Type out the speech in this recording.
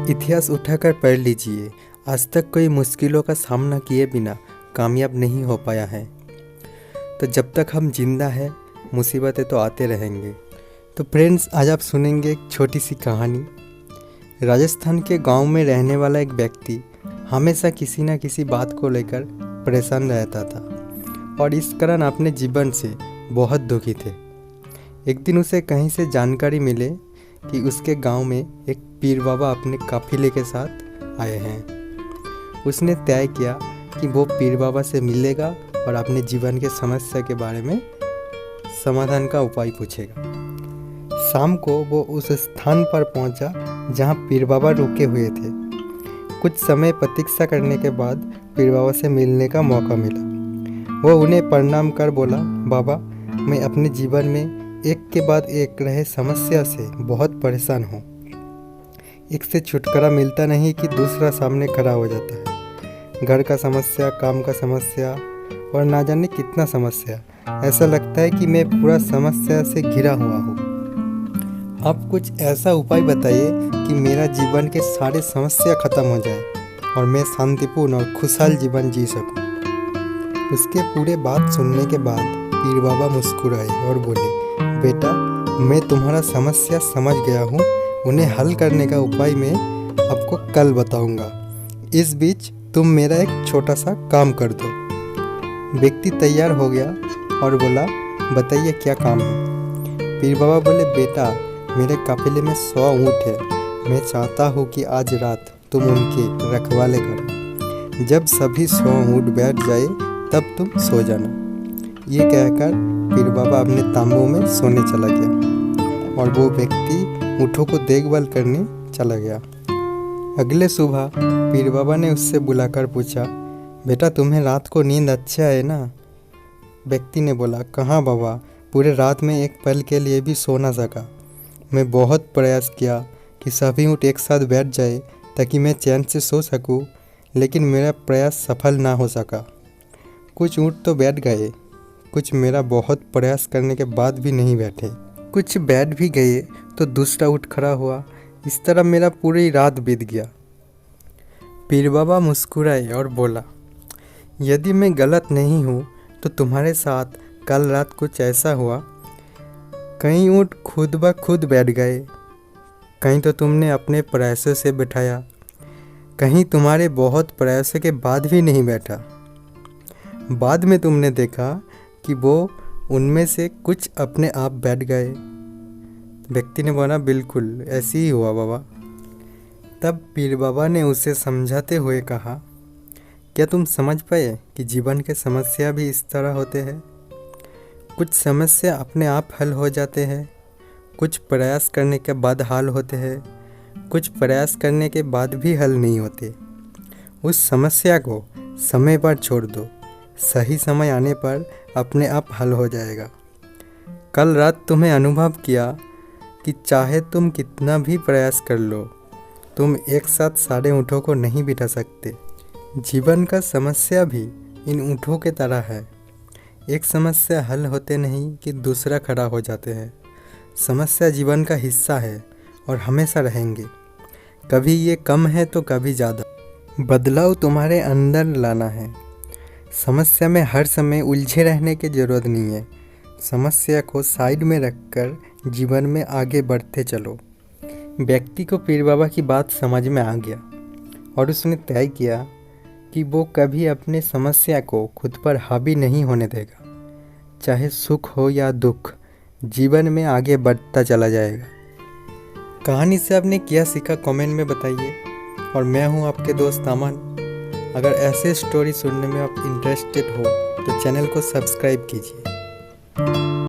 इतिहास उठाकर पढ़ लीजिए। आज तक कोई मुश्किलों का सामना किए बिना कामयाब नहीं हो पाया है। तो जब तक हम जिंदा हैं मुसीबतें तो आते रहेंगे। तो फ्रेंड्स, आज आप सुनेंगे एक छोटी सी कहानी। राजस्थान के गांव में रहने वाला एक व्यक्ति हमेशा किसी न किसी बात को लेकर परेशान रहता था और इस कारण अपने जीवन से बहुत दुखी थे। एक दिन उसे कहीं से जानकारी मिले कि उसके गांव में एक पीर बाबा अपने काफिले के साथ आए हैं। उसने तय किया कि वो पीर बाबा से मिलेगा और अपने जीवन के समस्या के बारे में समाधान का उपाय पूछेगा। शाम को वो उस स्थान पर पहुंचा जहां पीर बाबा रुके हुए थे। कुछ समय प्रतीक्षा करने के बाद पीर बाबा से मिलने का मौका मिला। वो उन्हें प्रणाम कर बोला, बाबा, मैं अपने जीवन में एक के बाद एक रहे समस्या से बहुत परेशान हूँ। एक से छुटकारा मिलता नहीं कि दूसरा सामने खड़ा हो जाता है। घर का समस्या, काम का समस्या और ना जाने कितना समस्या। ऐसा लगता है कि मैं पूरा समस्या से घिरा हुआ हूँ। आप कुछ ऐसा उपाय बताइए कि मेरा जीवन के सारे समस्या खत्म हो जाए और मैं शांतिपूर्ण और खुशहाल जीवन जी सकूं। उसके पूरे बात सुनने के बाद पीर बाबा मुस्कुराए और बोले, बेटा, मैं तुम्हारा समस्या समझ गया हूँ। उन्हें हल करने का उपाय मैं आपको कल बताऊँगा। इस बीच तुम मेरा एक छोटा सा काम कर दो। व्यक्ति तैयार हो गया और बोला, बताइए क्या काम है। पीर बाबा बोले, बेटा, मेरे काफिले में 100 ऊँट है। मैं चाहता हूँ कि आज रात तुम उनके रखवाले करो। जब सभी 100 ऊँट बैठ जाए तब तुम सो जाना। ये कहकर पीर बाबा अपने तांबू में सोने चला गया और वो व्यक्ति ऊँटों को देखभाल करने चला गया। अगले सुबह पीर बाबा ने उससे बुलाकर पूछा, बेटा, तुम्हें रात को नींद अच्छा है ना? व्यक्ति ने बोला, कहाँ बाबा, पूरे रात में एक पल के लिए भी सो ना सका। मैं बहुत प्रयास किया कि सभी ऊँट एक साथ बैठ जाए ताकि मैं चैन से सो सकूं, लेकिन मेरा प्रयास सफल ना हो सका। कुछ ऊँट तो बैठ गए, कुछ मेरा बहुत प्रयास करने के बाद भी नहीं बैठे। कुछ बैठ भी गए तो दूसरा ऊँट खड़ा हुआ। इस तरह मेरा पूरी रात बीत गया। पीर बाबा मुस्कुराए और बोला, यदि मैं गलत नहीं हूँ तो तुम्हारे साथ कल रात कुछ ऐसा हुआ। कई ऊँट खुद ब खुद बैठ गए, कहीं तो तुमने अपने प्रयासों से बिठाया, कहीं तुम्हारे बहुत प्रयासों के बाद भी नहीं बैठा। बाद में तुमने देखा कि वो उनमें से कुछ अपने आप बैठ गए। व्यक्ति ने बोला, बिल्कुल ऐसे ही हुआ बाबा। तब पीर बाबा ने उसे समझाते हुए कहा, क्या तुम समझ पाए कि जीवन के समस्या भी इस तरह होते हैं? कुछ समस्या अपने आप हल हो जाते हैं, कुछ प्रयास करने के बाद हल होते हैं, कुछ प्रयास करने के बाद भी हल नहीं होते। उस समस्या को समय पर छोड़ दो, सही समय आने पर अपने आप हल हो जाएगा। कल रात तुम्हें अनुभव किया कि चाहे तुम कितना भी प्रयास कर लो, तुम एक साथ सारे ऊँटों को नहीं बिठा सकते। जीवन का समस्या भी इन ऊँटों के तरह है। एक समस्या हल होते नहीं कि दूसरा खड़ा हो जाते हैं। समस्या जीवन का हिस्सा है और हमेशा रहेंगे। कभी ये कम है तो कभी ज़्यादा। बदलाव तुम्हारे अंदर लाना है। समस्या में हर समय उलझे रहने की ज़रूरत नहीं है। समस्या को साइड में रखकर जीवन में आगे बढ़ते चलो। व्यक्ति को पीर बाबा की बात समझ में आ गया और उसने तय किया कि वो कभी अपने समस्या को खुद पर हावी नहीं होने देगा। चाहे सुख हो या दुख, जीवन में आगे बढ़ता चला जाएगा। कहानी से आपने क्या सीखा कमेंट में बताइए। और मैं हूँ आपके दोस्त अमन। अगर ऐसे स्टोरी सुनने में आप इंटरेस्टेड हो तो चैनल को सब्सक्राइब कीजिए।